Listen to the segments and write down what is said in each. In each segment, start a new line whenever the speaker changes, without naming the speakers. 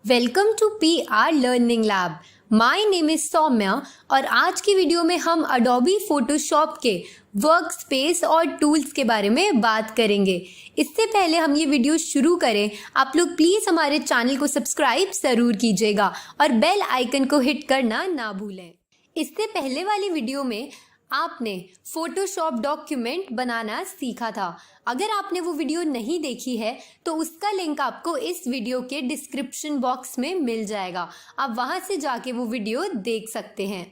Welcome to PR learning lab. My name is Saumya और आज की वीडियो में हम अडोबी फोटोशॉप के वर्क स्पेस और टूल्स के बारे में बात करेंगे। इससे पहले हम ये वीडियो शुरू करें, आप लोग प्लीज़ हमारे चैनल को सब्सक्राइब ज़रूर कीजिएगा और बेल आइकन को हिट करना ना भूलें। इससे पहले वाली वीडियो में आपने फोटोशॉप डॉक्यूमेंट बनाना सीखा था। अगर आपने वो वीडियो नहीं देखी है तो उसका लिंक आपको इस वीडियो के डिस्क्रिप्शन बॉक्स में मिल जाएगा, आप वहां से जाके वो वीडियो देख सकते हैं।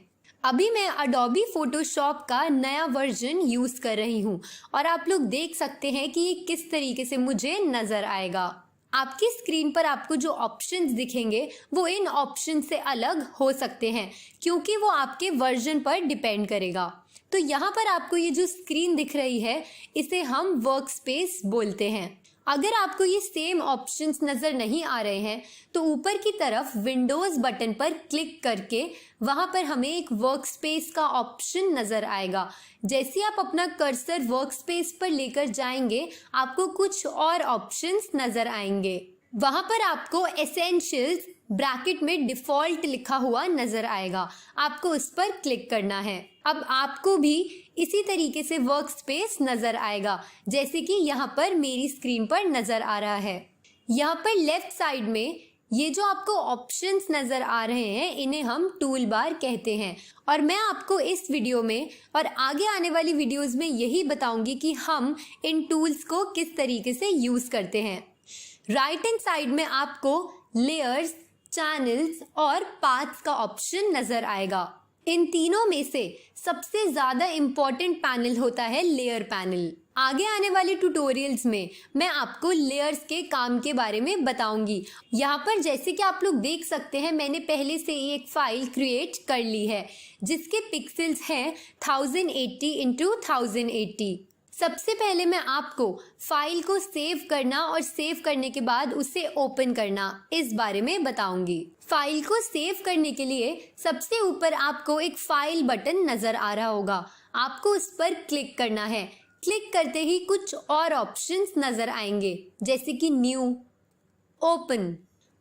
अभी मैं अडोबी फोटोशॉप का नया वर्जन यूज़ कर रही हूँ और आप लोग देख सकते हैं कि ये किस तरीके से मुझे नज़र आएगा। आपकी स्क्रीन पर आपको जो ऑप्शंस दिखेंगे वो इन ऑप्शन से अलग हो सकते हैं क्योंकि वो आपके वर्जन पर डिपेंड करेगा। तो यहाँ पर आपको ये जो स्क्रीन दिख रही है इसे हम वर्क स्पेस बोलते हैं। अगर आपको ये सेम ऑप्शंस नज़र नहीं आ रहे हैं तो ऊपर की तरफ विंडोज़ बटन पर क्लिक करके वहाँ पर हमें एक वर्क स्पेस का ऑप्शन नज़र आएगा। जैसे आप अपना कर्सर वर्क स्पेस पर लेकर जाएंगे आपको कुछ और ऑप्शंस नज़र आएंगे। वहाँ पर आपको एसेंशियल्स ब्रैकेट में डिफ़ॉल्ट लिखा हुआ नज़र आएगा, आपको उस पर क्लिक करना है। अब आपको भी इसी तरीके से वर्क स्पेस नज़र आएगा जैसे कि यहाँ पर मेरी स्क्रीन पर नज़र आ रहा है। यहाँ पर लेफ्ट साइड में ये जो आपको ऑप्शंस नज़र आ रहे हैं इन्हें हम टूल बार कहते हैं और मैं आपको इस वीडियो में और आगे आने वाली वीडियोज़ में यही बताऊंगी कि हम इन टूल्स को किस तरीके से यूज़ करते हैं। राइट हैंड साइड में आपको लेयर्स, चैनल्स और पाथ्स का ऑप्शन नज़र आएगा। इन तीनों में से सबसे ज़्यादा इम्पॉर्टेंट पैनल होता है लेयर पैनल। आगे आने वाले ट्यूटोरियल्स में मैं आपको लेयर्स के काम के बारे में बताऊंगी। यहाँ पर जैसे कि आप लोग देख सकते हैं मैंने पहले से ही एक फ़ाइल क्रिएट कर ली है जिसके पिक्सल्स हैं 1080 इंटू 1080। सबसे पहले मैं आपको फाइल को सेव करना और सेव करने के बाद उसे ओपन करना इस बारे में बताऊंगी। फाइल को सेव करने के लिए सबसे ऊपर आपको एक फाइल बटन नज़र आ रहा होगा, आपको उस पर क्लिक करना है। क्लिक करते ही कुछ और ऑप्शंस नज़र आएंगे जैसे कि न्यू, ओपन,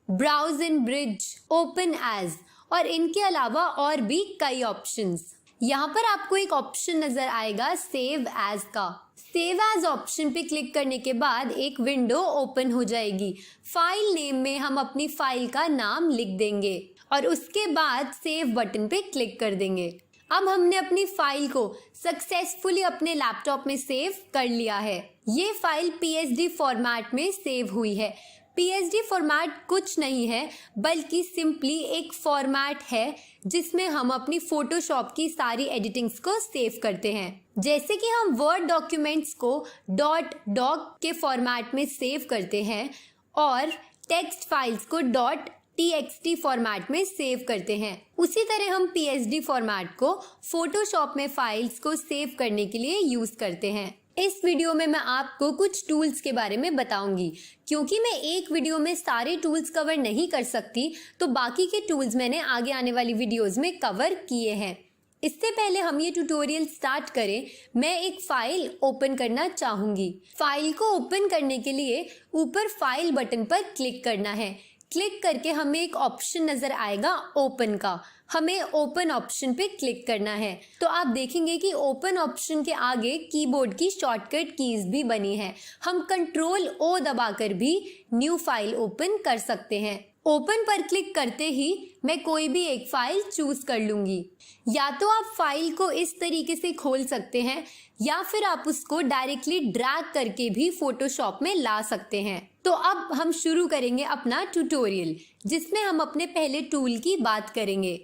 ब्राउज इन ब्रिज, ओपन एज और इनके अलावा और भी कई ऑप्शंस। यहाँ पर आपको एक ऑप्शन नज़र आएगा सेव एज का। सेव एज ऑप्शन पे क्लिक करने के बाद एक विंडो ओपन हो जाएगी। फाइल नेम में हम अपनी फाइल का नाम लिख देंगे और उसके बाद सेव बटन पे क्लिक कर देंगे। अब हमने अपनी फाइल को सक्सेसफुली अपने लैपटॉप में सेव कर लिया है। ये फाइल PSD फॉर्मेट में सेव हुई है। PSD फॉर्मेट कुछ नहीं है बल्कि सिंपली एक फॉर्मेट है जिसमें हम अपनी फोटोशॉप की सारी एडिटिंग्स को सेव करते हैं। जैसे कि हम वर्ड डॉक्यूमेंट्स को .doc के फॉर्मेट में सेव करते हैं और टेक्स्ट फाइल्स को .txt फॉर्मेट में सेव करते हैं, उसी तरह हम PSD फॉर्मेट को फोटोशॉप में फाइल्स को सेव करने के लिए यूज़ करते हैं। इस वीडियो में मैं आपको कुछ टूल्स के बारे में बताऊंगी। क्योंकि मैं एक वीडियो में सारे टूल्स कवर नहीं कर सकती तो बाकी के टूल्स मैंने आगे आने वाली वीडियोस में कवर किए हैं। इससे पहले हम ये ट्यूटोरियल स्टार्ट करें, मैं एक फाइल ओपन करना चाहूँगी। फाइल को ओपन करने के लिए ऊपर फाइल बटन पर क्लिक करना है। क्लिक करके हमें एक ऑप्शन नज़र आएगा ओपन का, हमें ओपन ऑप्शन पे क्लिक करना है। तो आप देखेंगे कि ओपन ऑप्शन के आगे कीबोर्ड की शॉर्टकट कीज भी बनी है, हम Ctrl+O दबाकर भी न्यू फाइल ओपन कर सकते हैं। ओपन पर क्लिक करते ही मैं कोई भी एक फाइल चूज कर लूंगी। या तो आप फाइल को इस तरीके से खोल सकते हैं या फिर आप उसको डायरेक्टली ड्रैग करके भी फोटोशॉप में ला सकते हैं। तो अब हम शुरू करेंगे अपना ट्यूटोरियल जिसमें हम अपने पहले टूल की बात करेंगे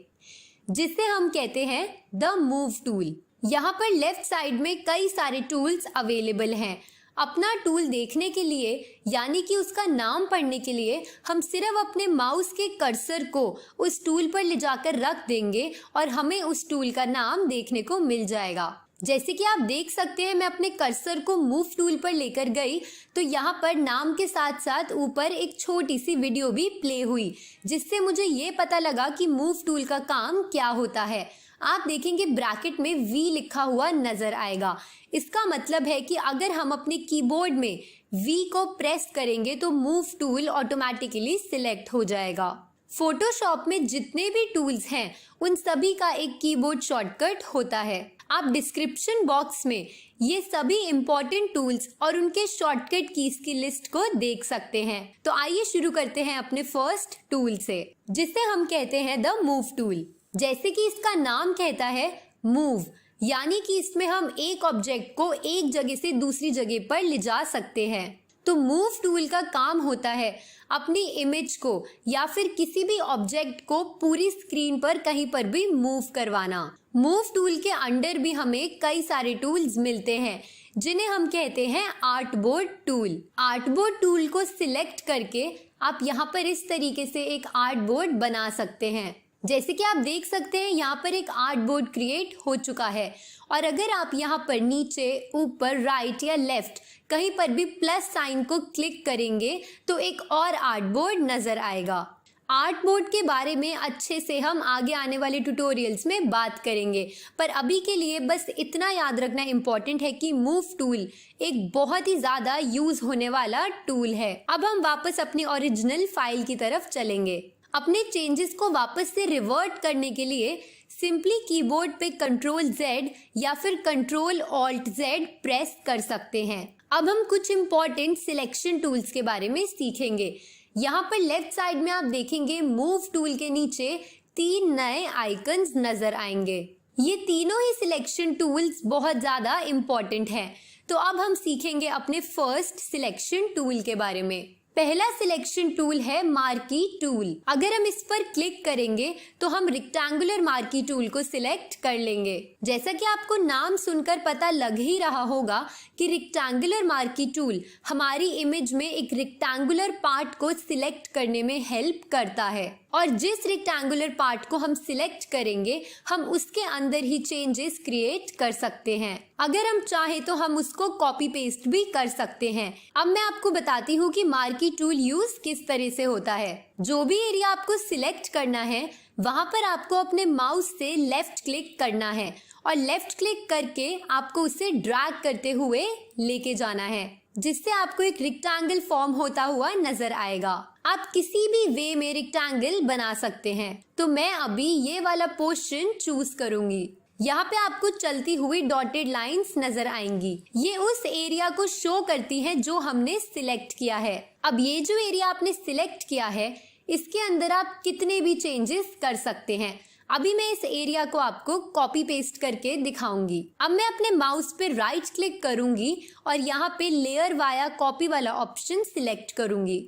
जिसे हम कहते हैं द मूव टूल। यहाँ पर लेफ्ट साइड में कई सारे टूल्स अवेलेबल हैं। अपना टूल देखने के लिए यानी कि उसका नाम पढ़ने के लिए हम सिर्फ अपने माउस के कर्सर को उस टूल पर ले जाकर रख देंगे और हमें उस टूल का नाम देखने को मिल जाएगा। जैसे कि आप देख सकते हैं मैं अपने कर्सर को मूव टूल पर लेकर गई तो यहाँ पर नाम के साथ साथ ऊपर एक छोटी सी वीडियो भी प्ले हुई जिससे मुझे ये पता लगा कि मूव टूल का काम क्या होता है। आप देखेंगे ब्रैकेट में V लिखा हुआ नजर आएगा। इसका मतलब है कि अगर हम अपने कीबोर्ड में V को प्रेस करेंगे तो मूव टूल ऑटोमेटिकली सिलेक्ट हो जाएगा। फोटोशॉप में जितने भी टूल्स हैं उन सभी का एक कीबोर्ड शॉर्टकट होता है। आप डिस्क्रिप्शन बॉक्स में ये सभी इंपॉर्टेंट टूल्स और उनके शॉर्टकट कीज की लिस्ट को देख सकते हैं। तो आइए शुरू करते हैं अपने फर्स्ट टूल से, जिसे हम कहते हैं द मूव टूल। जैसे कि इसका नाम कहता है मूव, यानी कि इसमें हम एक ऑब्जेक्ट को एक जगह से दूसरी जगह पर ले जा सकते हैं। तो मूव टूल का काम होता है अपनी इमेज को या फिर किसी भी ऑब्जेक्ट को पूरी स्क्रीन पर कहीं पर भी मूव करवाना। मूव टूल के अंडर भी हमें कई सारे टूल्स मिलते हैं जिन्हें हम कहते हैं आर्टबोर्ड टूल। आर्टबोर्ड टूल को सिलेक्ट करके आप यहाँ पर इस तरीके से एक आर्टबोर्ड बना सकते हैं। जैसे कि आप देख सकते हैं यहाँ पर एक आर्टबोर्ड क्रिएट हो चुका है और अगर आप यहाँ पर नीचे, ऊपर, राइट या लेफ्ट कहीं पर भी प्लस साइन को क्लिक करेंगे तो एक और आर्टबोर्ड नजर आएगा। आर्टबोर्ड के बारे में अच्छे से हम आगे आने वाले ट्यूटोरियल्स में बात करेंगे, पर अभी के लिए बस इतना याद रखना इम्पोर्टेंट है कि मूव टूल एक बहुत ही ज्यादा यूज होने वाला टूल है। अब हम वापस अपनी ओरिजिनल फाइल की तरफ चलेंगे। अपने चेंजेस को वापस से रिवर्ट करने के लिए सिंपली कीबोर्ड पे Ctrl+Z या फिर Ctrl+Alt+Z प्रेस कर सकते हैं। अब हम कुछ इंपॉर्टेंट सिलेक्शन टूल्स के बारे में सीखेंगे। यहाँ पर लेफ्ट साइड में आप देखेंगे मूव टूल के नीचे 3 नए आइकन्स नजर आएंगे। ये तीनों ही सिलेक्शन टूल्स बहुत ज्यादा इंपॉर्टेंट हैं। तो अब हम सीखेंगे अपने फर्स्ट सिलेक्शन टूल के बारे में। पहला सिलेक्शन टूल है मार्की टूल। अगर हम इस पर क्लिक करेंगे तो हम रेक्टेंगुलर मार्की टूल को सिलेक्ट कर लेंगे। जैसा कि आपको नाम सुनकर पता लग ही रहा होगा कि रेक्टेंगुलर मार्की टूल हमारी इमेज में एक रेक्टेंगुलर पार्ट को सिलेक्ट करने में हेल्प करता है और जिस रेक्टेंगुलर पार्ट को हम सिलेक्ट करेंगे हम उसके अंदर ही चेंजेस क्रिएट कर सकते हैं। अगर हम चाहे तो हम उसको कॉपी पेस्ट भी कर सकते हैं। अब मैं आपको बताती हूँ कि मार्की टूल यूज किस तरह से होता है। जो भी एरिया आपको सिलेक्ट करना है वहां पर आपको अपने माउस से लेफ्ट क्लिक करना है और लेफ्ट क्लिक करके आपको उसे ड्रैग करते हुए लेके जाना है, जिससे आपको एक रेक्टेंगल फॉर्म होता हुआ नजर आएगा। आप किसी भी वे में रेक्टेंगल बना सकते हैं। तो मैं अभी ये वाला पोर्शन चूज करूंगी। यहाँ पे आपको चलती हुई डॉटेड लाइंस नजर आएंगी। ये उस एरिया को शो करती हैं जो हमने सिलेक्ट किया है। अब ये जो एरिया आपने सिलेक्ट किया है इसके अंदर आप कितने भी चेंजेस कर सकते हैं। अभी मैं इस एरिया को आपको कॉपी पेस्ट करके दिखाऊंगी। अब मैं अपने माउस पे राइट क्लिक करूंगी और यहाँ पे लेयर वाया कॉपी वाला ऑप्शन सिलेक्ट करूंगी।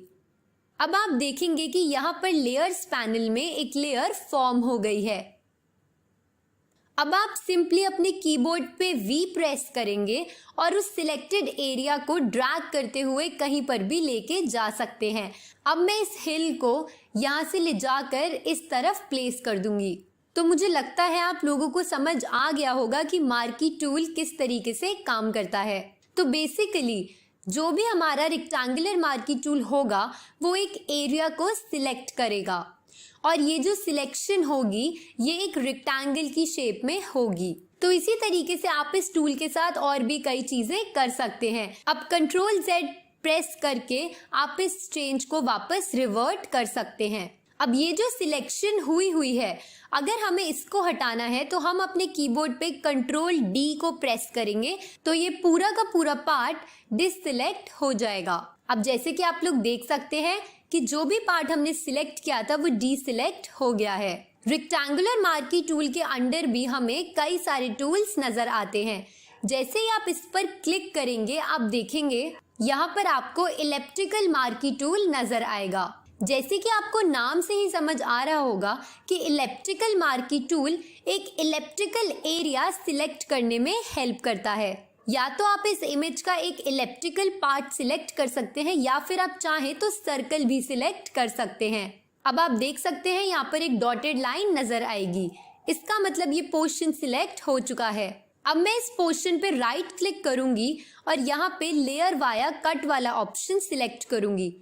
अब आप देखेंगे कि यहाँ पर लेयर्स पैनल में एक लेयर फॉर्म हो गई है। अब आप सिंपली अपने कीबोर्ड पे V प्रेस करेंगे और उस सिलेक्टेड एरिया को ड्रैग करते हुए कहीं पर भी लेके जा सकते हैं। अब मैं इस हिल को यहाँ से ले जाकर इस तरफ प्लेस कर दूंगी। तो मुझे लगता है आप लोगों को समझ आ गया होगा कि मार्की टूल किस तरीके से काम करता है। तो बेसिकली जो भी हमारा रेक्टेंगुलर मार्की टूल होगा वो एक एरिया को सिलेक्ट करेगा और ये जो सिलेक्शन होगी ये एक रेक्टेंगल की शेप में होगी। तो इसी तरीके से आप इस टूल के साथ और भी कई चीजें कर सकते हैं। अब Ctrl+Z प्रेस करके आप इस चेंज को वापस रिवर्ट कर सकते हैं। अब ये जो सिलेक्शन हुई है अगर हमें इसको हटाना है तो हम अपने कीबोर्ड पे Ctrl+D को प्रेस करेंगे तो ये पूरा का पूरा पार्ट डिससिलेक्ट हो जाएगा। अब जैसे कि आप लोग देख सकते हैं कि जो भी पार्ट हमने सिलेक्ट किया था वो डीसिलेक्ट हो गया है। रेक्टेंगुलर मार्की टूल के अंडर भी हमें कई सारे टूल्स नजर आते हैं। जैसे ही आप इस पर क्लिक करेंगे आप देखेंगे यहाँ पर आपको इलेप्टिकल मार्की टूल नजर आएगा। जैसे कि आपको नाम से ही समझ आ रहा होगा कि इलेप्टिकल मार्की टूल एक इलेप्टिकल एरिया सिलेक्ट करने में हेल्प करता है। या तो आप इस इमेज का एक इलेप्टिकल पार्ट सिलेक्ट कर सकते हैं या फिर आप चाहें तो सर्कल भी सिलेक्ट कर सकते हैं। अब आप देख सकते हैं यहाँ पर एक डॉटेड लाइन नजर आएगी। इसका मतलब ये पोर्शन सिलेक्ट हो चुका है। अब मैं इस पोर्शन पे राइट क्लिक करूंगी और यहाँ पे लेयर वाया कट वाला ऑप्शन सिलेक्ट करूंगी।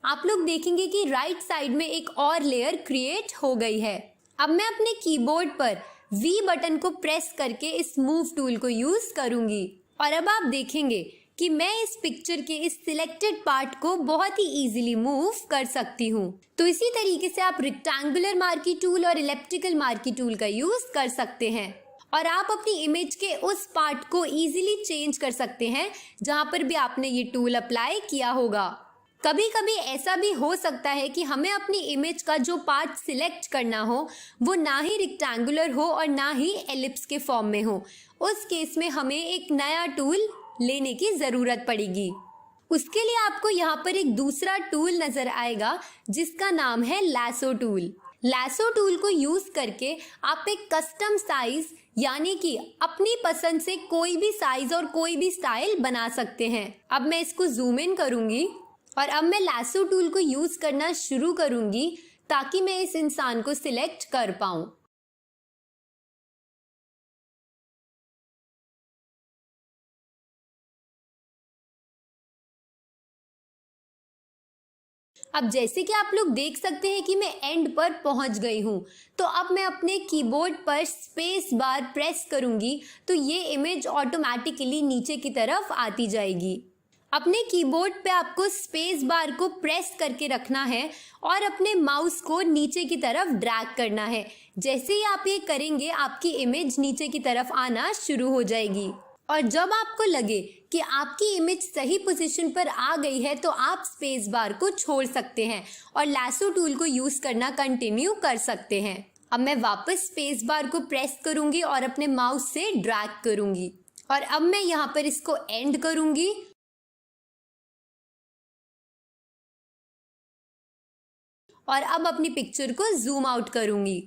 आप लोग देखेंगे कि राइट साइड में एक और लेयर क्रिएट हो गई है। अब मैं अपने कीबोर्ड पर V बटन को प्रेस करके इस मूव टूल को यूज करूंगी और अब आप देखेंगे कि मैं इस पिक्चर के इस सिलेक्टेड पार्ट को बहुत ही इजीली मूव कर सकती हूँ। तो इसी तरीके से आप रेक्टेंगुलर मार्की टूल और इलिप्टिकल मार्की टूल का यूज कर सकते हैं और आप अपनी इमेज के उस पार्ट को इजीली चेंज कर सकते हैं जहां पर भी आपने ये टूल अप्लाई किया होगा। कभी कभी ऐसा भी हो सकता है कि हमें अपनी इमेज का जो पार्ट सिलेक्ट करना हो वो ना ही रेक्टेंगुलर हो और ना ही एलिप्स के फॉर्म में हो। उस केस में हमें एक नया टूल लेने की ज़रूरत पड़ेगी। उसके लिए आपको यहाँ पर एक दूसरा टूल नज़र आएगा जिसका नाम है लैसो टूल। लैसो टूल को यूज़ करके आप एक कस्टम साइज यानी कि अपनी पसंद से कोई भी साइज और कोई भी स्टाइल बना सकते हैं। अब मैं इसको जूम इन करूँगी और अब मैं लैसो टूल को यूज करना शुरू करूंगी ताकि मैं इस इंसान को सिलेक्ट कर पाऊं। अब जैसे कि आप लोग देख सकते हैं कि मैं एंड पर पहुंच गई हूं, तो अब मैं अपने कीबोर्ड पर स्पेस बार प्रेस करूंगी तो ये इमेज ऑटोमेटिकली नीचे की तरफ आती जाएगी। अपने कीबोर्ड पे आपको स्पेस बार को प्रेस करके रखना है और अपने माउस को नीचे की तरफ ड्रैग करना है। जैसे ही आप ये करेंगे आपकी इमेज नीचे की तरफ आना शुरू हो जाएगी और जब आपको लगे कि आपकी इमेज सही पोजीशन पर आ गई है तो आप स्पेस बार को छोड़ सकते हैं और लैसो टूल को यूज करना कंटिन्यू कर सकते हैं। अब मैं वापस स्पेस बार को प्रेस करूंगी और अपने माउस से ड्रैग करूंगी और अब मैं यहाँ पर इसको एंड करूंगी और अब अपनी पिक्चर को जूम आउट करूंगी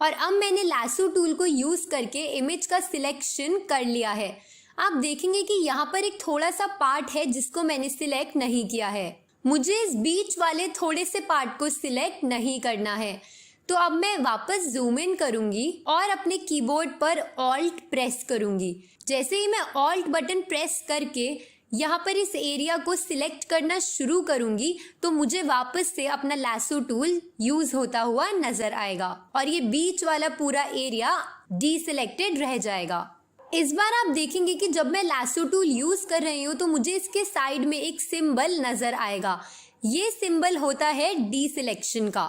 और अब मैंने लैसो टूल को यूज करके इमेज का सिलेक्शन कर लिया है। आप देखेंगे कि यहाँ पर एक थोड़ा सा पार्ट है जिसको मैंने सिलेक्ट नहीं किया है। मुझे इस बीच वाले थोड़े से पार्ट को सिलेक्ट नहीं करना है, तो अब मैं वापस जूम इन करूंगी और अपने कीबोर्ड पर ऑल्ट प्रेस करूंगी। जैसे ही मैं ऑल्ट बटन प्रेस करके यहाँ पर इस एरिया को सिलेक्ट करना शुरू करूंगी तो मुझे वापस से अपना लैसो टूल यूज होता हुआ नजर आएगा और ये बीच वाला पूरा एरिया डीसिलेक्टेड रह जाएगा। इस बार आप देखेंगे कि जब मैं लैसो टूल यूज कर रही हूँ तो मुझे इसके साइड में एक सिंबल नजर आएगा। ये सिंबल होता है डीसिलेक्शन का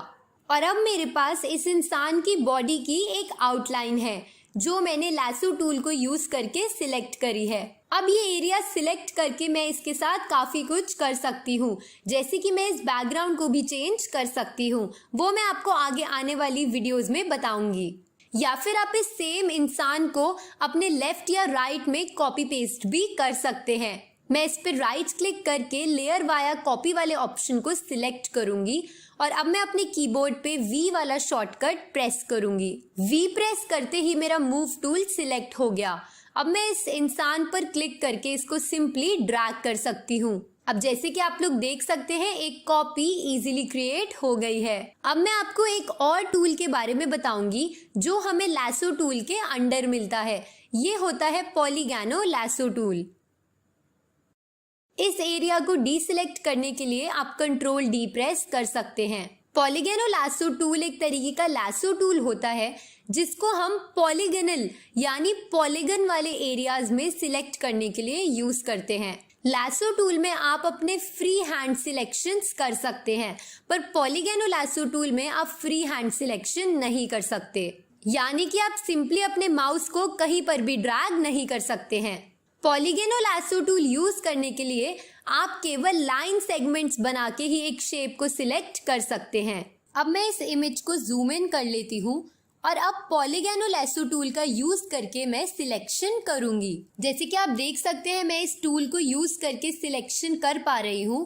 और अब मेरे पास इस इंसान की बॉडी की एक आउटलाइन है जो मैंने लैसो टूल को यूज करके सिलेक्ट करी है। अब ये एरिया सिलेक्ट करके मैं इसके साथ काफी कुछ कर सकती हूँ, जैसे कि मैं इस बैकग्राउंड को भी चेंज कर सकती हूँ। वो मैं आपको आगे आने वाली वीडियोस में बताऊंगी। या फिर आप इस सेम इंसान को अपने लेफ्ट या राइट में कॉपी पेस्ट भी कर सकते हैं। मैं इस पर राइट क्लिक करके लेयर वाया कॉपी वाले ऑप्शन को सिलेक्ट करूंगी और अब मैं अपने कीबोर्ड पे V वाला शॉर्टकट प्रेस करूंगी। V प्रेस करते ही मेरा मूव टूल सिलेक्ट हो गया। अब मैं इस इंसान पर क्लिक करके इसको सिंपली ड्रैग कर सकती हूँ। अब जैसे कि आप लोग देख सकते हैं एक कॉपी इजीली क्रिएट हो गई है। अब मैं आपको एक और टूल के बारे में बताऊंगी जो हमें लैसो टूल के अंडर मिलता है। ये होता है पॉलीगैनो लैसो टूल। इस एरिया को डीसिलेक्ट करने के लिए आप कंट्रोल डी प्रेस कर सकते हैं। पॉलीगैनो लैसो टूल एक तरीके का लैसो टूल होता है जिसको हम पॉलीगनल यानी पॉलीगन वाले एरियाज में सिलेक्ट करने के लिए यूज करते हैं। लैसो टूल में आप अपने फ्री हैंड सिलेक्शंस कर सकते हैं, पर पॉलीगैनो लैसो टूल में आप फ्री हैंड सिलेक्शन नहीं कर सकते, यानी कि आप सिंपली अपने माउस को कहीं पर भी ड्रैग नहीं कर सकते हैं। पॉलीगैनो लैसो टूल यूज करने के लिए आप केवल लाइन सेगमेंट्स बना के ही एक शेप को सिलेक्ट कर सकते हैं। अब मैं इस इमेज को जूम इन कर लेती हूँ और अब पॉलीगैनो लैसो टूल का यूज करके मैं सिलेक्शन करूंगी। जैसे कि आप देख सकते हैं मैं इस टूल को यूज करके सिलेक्शन कर पा रही हूँ।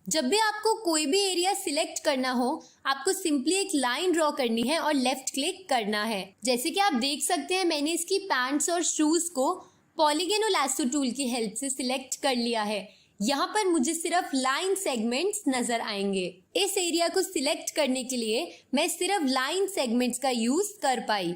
जब भी आपको कोई भी एरिया सिलेक्ट करना हो आपको सिंपली एक लाइन ड्रॉ करनी है और लेफ्ट क्लिक करना है। जैसे कि आप देख सकते हैं मैंने इसकी पैंट्स और शूज को पॉलीगैनो लैसो टूल की हेल्प से सिलेक्ट कर लिया है। यहाँ पर मुझे सिर्फ लाइन सेगमेंट्स नजर आएंगे। इस एरिया को सिलेक्ट करने के लिए मैं सिर्फ लाइन सेगमेंट्स का यूज कर पाई।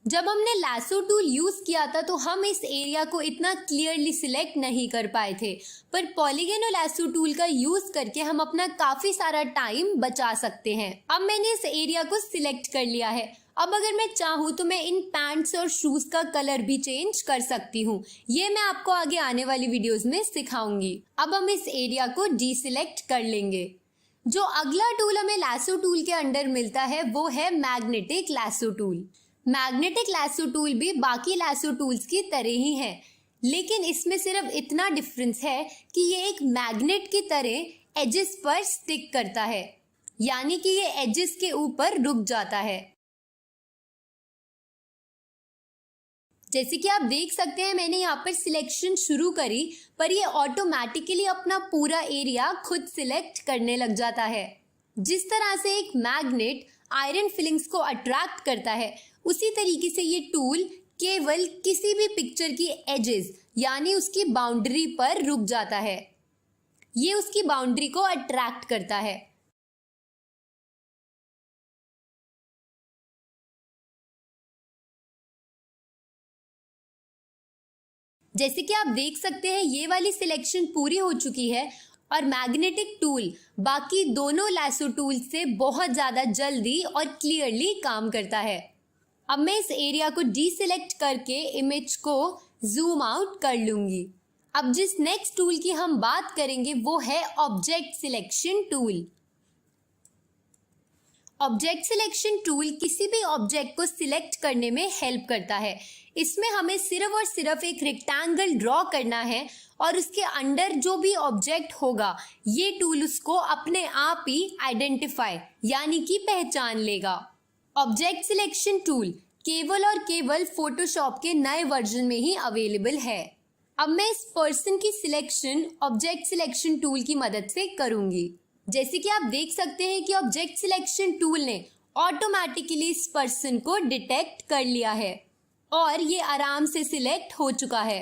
जब हमने लैसो टूल यूज किया था तो हम इस एरिया को इतना क्लियरली सिलेक्ट नहीं कर पाए थे, पर पॉलीगन और लैसो टूल का यूज करके हम अपना काफी सारा टाइम बचा सकते हैं। अब मैंने इस एरिया को सिलेक्ट कर लिया है। अब अगर मैं चाहूँ तो मैं इन पैंट्स और शूज का कलर भी चेंज कर सकती हूँ। ये मैं आपको आगे आने वाली वीडियोस में सिखाऊंगी। अब हम इस एरिया को डीसिलेक्ट कर लेंगे। जो अगला टूल हमें लैसो टूल के अंडर मिलता है वो है magnetic lasso tool. Magnetic lasso tool भी बाकी लैसो टूल्स की तरह ही है, लेकिन इसमें सिर्फ इतना डिफरेंस है कि ये एक मैग्नेट की तरह एजेस पर स्टिक करता है, यानी कि ये एजेस के ऊपर रुक जाता है। जैसे कि आप देख सकते हैं मैंने यहाँ पर सिलेक्शन शुरू करी, पर ये ऑटोमेटिकली अपना पूरा एरिया खुद सिलेक्ट करने लग जाता है। जिस तरह से एक मैग्नेट आयरन फिलिंग्स को अट्रैक्ट करता है, उसी तरीके से ये टूल केवल किसी भी पिक्चर की एजेस यानी उसकी बाउंड्री पर रुक जाता है। ये उसकी बाउंड्री को अट्रैक्ट करता है। जैसे कि आप देख सकते हैं ये वाली सिलेक्शन पूरी हो चुकी है और मैग्नेटिक टूल बाकी दोनों लैसो टूल से बहुत ज्यादा जल्दी और क्लियरली काम करता है। अब मैं इस एरिया को डीसिलेक्ट करके इमेज को जूम आउट कर लूंगी। अब जिस नेक्स्ट टूल की हम बात करेंगे वो है object selection tool. Object selection tool किसी भी ऑब्जेक्ट को सिलेक्ट करने में हेल्प करता है। इसमें हमें सिर्फ और सिर्फ एक रेक्टेंगल ड्रॉ करना है और उसके अंदर जो भी ऑब्जेक्ट होगा ये टूल उसको अपने आप ही आइडेंटिफाई यानी कि पहचान लेगा। ऑब्जेक्ट सिलेक्शन टूल केवल और केवल फोटोशॉप के नए वर्जन में ही अवेलेबल है। अब मैं इस पर्सन की सिलेक्शन ऑब्जेक्ट सिलेक्शन टूल की मदद से करूंगी। जैसे कि आप देख सकते हैं कि ऑब्जेक्ट सिलेक्शन टूल ने ऑटोमेटिकली इस पर्सन को डिटेक्ट कर लिया है और ये आराम से सिलेक्ट हो चुका है।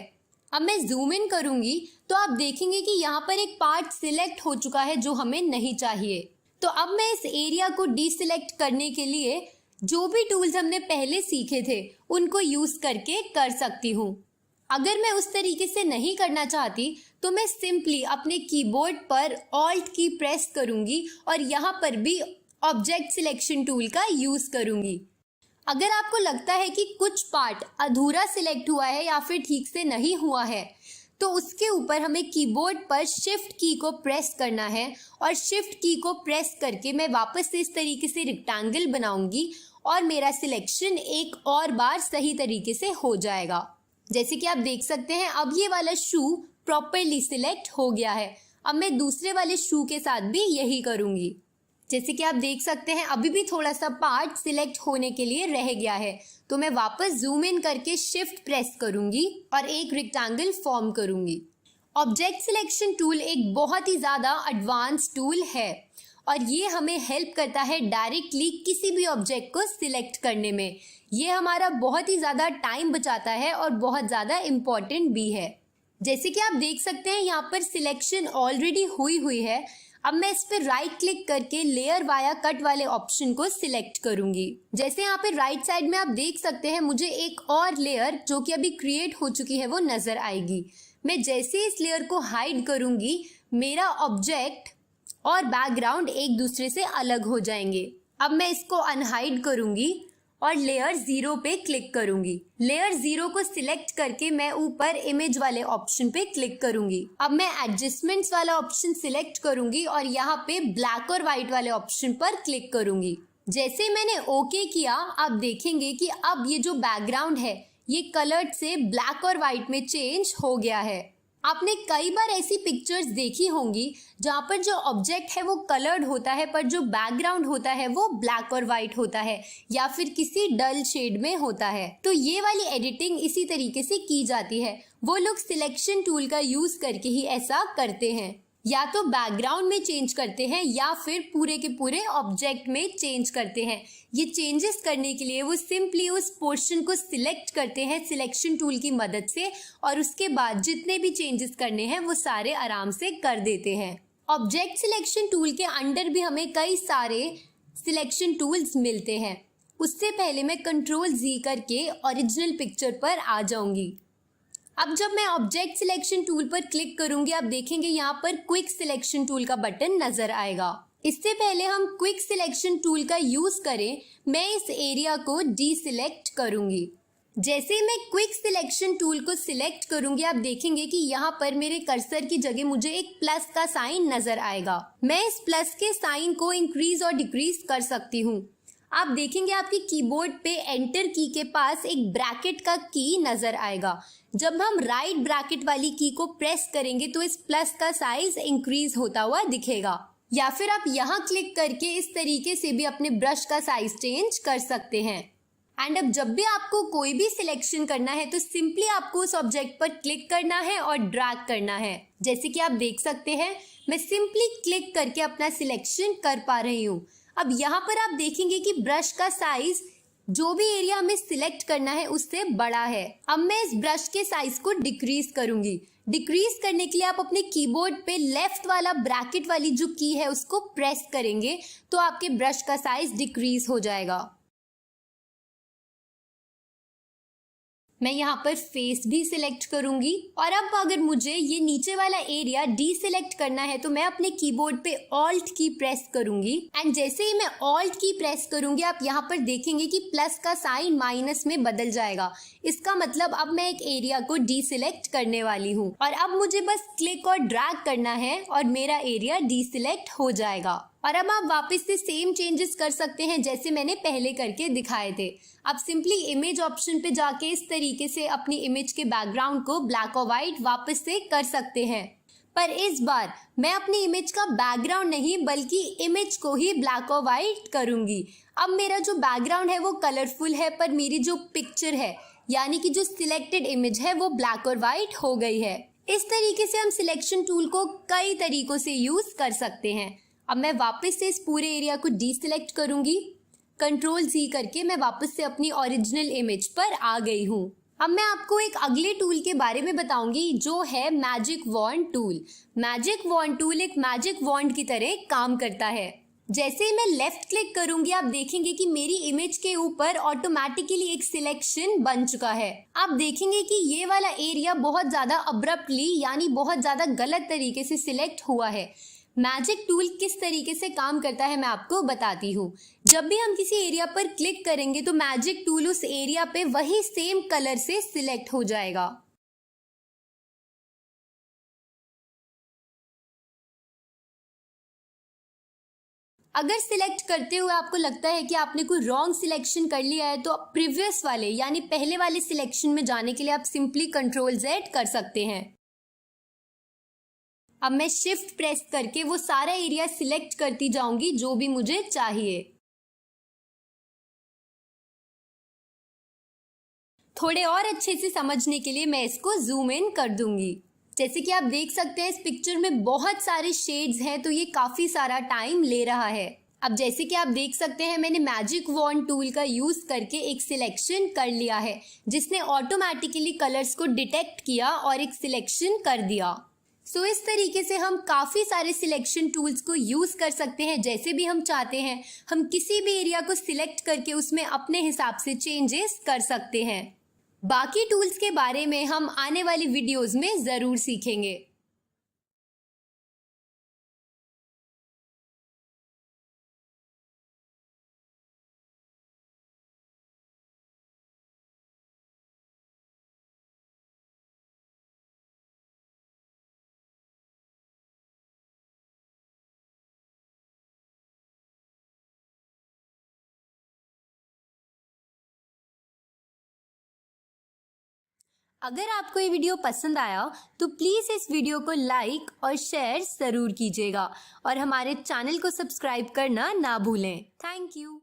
अब मैं जूम इन करूंगी तो आप देखेंगे कि यहाँ पर एक पार्ट सिलेक्ट हो चुका है जो हमें नहीं चाहिए। तो अब मैं इस एरिया को डीसिलेक्ट करने के लिए जो भी टूल्स हमने पहले सीखे थे उनको यूज करके कर सकती हूँ। अगर मैं उस तरीके से नहीं करना चाहती तो मैं सिंपली अपने कीबोर्ड पर ऑल्ट की प्रेस करूंगी और यहाँ पर भी ऑब्जेक्ट सिलेक्शन टूल का यूज करूंगी। अगर आपको लगता है कि कुछ पार्ट अधूरा सिलेक्ट हुआ है या फिर ठीक से नहीं हुआ है तो उसके ऊपर हमें कीबोर्ड पर शिफ्ट की को प्रेस करना है और शिफ्ट की को प्रेस करके मैं वापस से इस तरीके से रेक्टेंगल बनाऊंगी और मेरा सिलेक्शन एक और बार सही तरीके से हो जाएगा। जैसे कि आप देख सकते हैं अब ये वाला शू प्रॉपरली सिलेक्ट हो गया है। अब मैं दूसरे वाले शू के साथ भी यही करूंगी। जैसे कि आप देख सकते हैं अभी भी थोड़ा सा पार्ट सिलेक्ट होने के लिए रह गया है, तो मैं वापस जूम इन करके शिफ्ट प्रेस करूंगी और एक रेक्टेंगल फॉर्म करूंगी। ऑब्जेक्ट सिलेक्शन टूल एक बहुत ही ज्यादा एडवांस टूल है और ये हमें हेल्प करता है डायरेक्टली किसी भी ऑब्जेक्ट को सिलेक्ट करने में। ये हमारा बहुत ही ज्यादा टाइम बचाता है और बहुत ज्यादा इम्पोर्टेंट भी है। जैसे कि आप देख सकते हैं यहाँ पर सिलेक्शन ऑलरेडी हुई है। अब मैं इस पर राइट क्लिक करके लेयर वाया कट वाले ऑप्शन को सिलेक्ट करूंगी। जैसे यहाँ पे राइट साइड में आप देख सकते हैं मुझे एक और लेयर जो कि अभी क्रिएट हो चुकी है वो नजर आएगी। मैं जैसे इस लेयर को हाइड करूंगी मेरा ऑब्जेक्ट और बैकग्राउंड एक दूसरे से अलग हो जाएंगे। अब मैं इसको अनहाइड करूंगी और लेयर 0 पे क्लिक करूंगी। लेयर 0 को सिलेक्ट करके मैं ऊपर इमेज वाले ऑप्शन पे क्लिक करूंगी। अब मैं एडजस्टमेंट्स वाला ऑप्शन सिलेक्ट करूंगी और यहाँ पे ब्लैक और व्हाइट वाले ऑप्शन पर क्लिक करूंगी। जैसे मैंने ओके किया आप देखेंगे कि अब ये जो बैकग्राउंड है ये कलर्ड से ब्लैक और व्हाइट में चेंज हो गया है। आपने कई बार ऐसी पिक्चर्स देखी होंगी जहाँ पर जो ऑब्जेक्ट है वो कलर्ड होता है पर जो बैकग्राउंड होता है वो ब्लैक और व्हाइट होता है या फिर किसी डल शेड में होता है। तो ये वाली एडिटिंग इसी तरीके से की जाती है। वो लोग सिलेक्शन टूल का यूज करके ही ऐसा करते हैं, या तो बैकग्राउंड में चेंज करते हैं या फिर पूरे के पूरे ऑब्जेक्ट में चेंज करते हैं। ये चेंजेस करने के लिए वो सिंपली उस पोर्शन को सिलेक्ट करते हैं सिलेक्शन टूल की मदद से और उसके बाद जितने भी चेंजेस करने हैं वो सारे आराम से कर देते हैं। ऑब्जेक्ट सिलेक्शन टूल के अंडर भी हमें कई सारे सिलेक्शन टूल्स मिलते हैं। उससे पहले मैं कंट्रोल Z करके ओरिजिनल पिक्चर पर आ जाऊंगी। अब जब मैं ऑब्जेक्ट सिलेक्शन टूल पर क्लिक करूंगी, आप देखेंगे यहाँ पर क्विक सिलेक्शन टूल का बटन नजर आएगा। इससे पहले हम क्विक सिलेक्शन टूल का यूज करें, मैं इस एरिया को डीसिलेक्ट करूंगी। जैसे मैं क्विक सिलेक्शन टूल को सिलेक्ट करूंगी, आप देखेंगे कि यहाँ पर मेरे कर्सर की जगह मुझे एक प्लस का साइन नजर आएगा। मैं इस प्लस के साइन को इंक्रीज और डिक्रीज कर सकती हूँ। आप देखेंगे आपके कीबोर्ड पे एंटर की के पास एक ब्रैकेट का की नजर आएगा। जब हम राइट ब्रैकेट वाली की को प्रेस करेंगे तो इस प्लस का साइज इंक्रीज होता हुआ दिखेगा। या फिर आप यहाँ क्लिक करके इस तरीके से भी अपने ब्रश का साइज चेंज कर सकते हैं। एंड अब जब भी आपको कोई भी सिलेक्शन करना है तो सिंपली आपको उस ऑब्जेक्ट पर क्लिक करना है और ड्रैग करना है। जैसे कि आप देख सकते हैं, मैं सिंपली क्लिक करके अपना सिलेक्शन कर पा रही हूँ। अब यहाँ पर आप देखेंगे कि ब्रश का साइज जो भी एरिया हमें सिलेक्ट करना है उससे बड़ा है। अब मैं इस ब्रश के साइज को डिक्रीज करूंगी। डिक्रीज करने के लिए आप अपने कीबोर्ड पे लेफ्ट वाला ब्रैकेट वाली जो की है उसको प्रेस करेंगे तो आपके ब्रश का साइज डिक्रीज हो जाएगा। मैं यहाँ पर फेस भी सिलेक्ट करूंगी और अब अगर मुझे ये नीचे वाला एरिया डीसिलेक्ट करना है तो मैं अपने कीबोर्ड पे ऑल्ट की प्रेस करूंगी। एंड जैसे ही मैं ऑल्ट की प्रेस करूंगी, आप यहाँ पर देखेंगे कि प्लस का साइन माइनस में बदल जाएगा। इसका मतलब अब मैं एक एरिया को डीसिलेक्ट करने वाली हूँ और अब मुझे बस क्लिक और ड्रैग करना है और मेरा एरिया डीसिलेक्ट हो जाएगा। और अब आप वापस से सेम चेंजेस कर सकते हैं जैसे मैंने पहले करके दिखाए थे। आप सिंपली इमेज ऑप्शन पे जाके इस तरीके से अपनी इमेज के बैकग्राउंड को ब्लैक और व्हाइट वापस से कर सकते हैं। पर इस बार मैं अपनी इमेज का बैकग्राउंड नहीं बल्कि इमेज को ही ब्लैक और व्हाइट करूंगी। अब मेरा जो बैकग्राउंड है वो कलरफुल है, पर मेरी जो पिक्चर है यानी कि जो सिलेक्टेड इमेज है वो ब्लैक और व्हाइट हो गई है। इस तरीके से हम सिलेक्शन टूल को कई तरीकों से यूज कर सकते हैं। अब मैं वापस से इस पूरे एरिया को डीसिलेक्ट करूंगी। कंट्रोल Z करके मैं वापस से अपनी ओरिजिनल इमेज पर आ गई हूँ। अब मैं आपको एक अगले टूल के बारे में बताऊंगी जो है magic wand tool. Magic wand tool एक मैजिक वॉन्ड की तरह काम करता है। जैसे ही मैं लेफ्ट क्लिक करूंगी, आप देखेंगे कि मेरी इमेज के ऊपर ऑटोमेटिकली एक सिलेक्शन बन चुका है। आप देखेंगे कि ये वाला एरिया बहुत ज्यादा अब्रप्टली यानी बहुत ज्यादा गलत तरीके से सिलेक्ट हुआ है। मैजिक टूल किस तरीके से काम करता है मैं आपको बताती हूँ। जब भी हम किसी एरिया पर क्लिक करेंगे तो मैजिक टूल उस एरिया पे वही सेम कलर से सिलेक्ट हो जाएगा। अगर सिलेक्ट करते हुए आपको लगता है कि आपने कोई रॉन्ग सिलेक्शन कर लिया है तो प्रीवियस वाले यानी पहले वाले सिलेक्शन में जाने के लिए आप सिंपली कंट्रोल Z कर सकते हैं। अब मैं शिफ्ट प्रेस करके वो सारा एरिया सिलेक्ट करती जाऊंगी जो भी मुझे चाहिए। थोड़े और अच्छे से समझने के लिए मैं इसको जूम इन कर दूंगी। जैसे कि आप देख सकते हैं इस पिक्चर में बहुत सारे शेड्स हैं तो ये काफी सारा टाइम ले रहा है। अब जैसे कि आप देख सकते हैं मैंने मैजिक वॉन्ड टूल का यूज करके एक सिलेक्शन कर लिया है जिसने ऑटोमेटिकली कलर्स को डिटेक्ट किया और एक सिलेक्शन कर दिया। सो इस तरीके से हम काफी सारे सिलेक्शन टूल्स को यूज कर सकते हैं जैसे भी हम चाहते हैं। हम किसी भी एरिया को सिलेक्ट करके उसमें अपने हिसाब से चेंजेस कर सकते हैं। बाकी टूल्स के बारे में हम आने वाली वीडियोस में जरूर सीखेंगे। अगर आपको ये वीडियो पसंद आया तो प्लीज़ इस वीडियो को लाइक और शेयर ज़रूर कीजिएगा और हमारे चैनल को सब्सक्राइब करना ना भूलें। Thank you.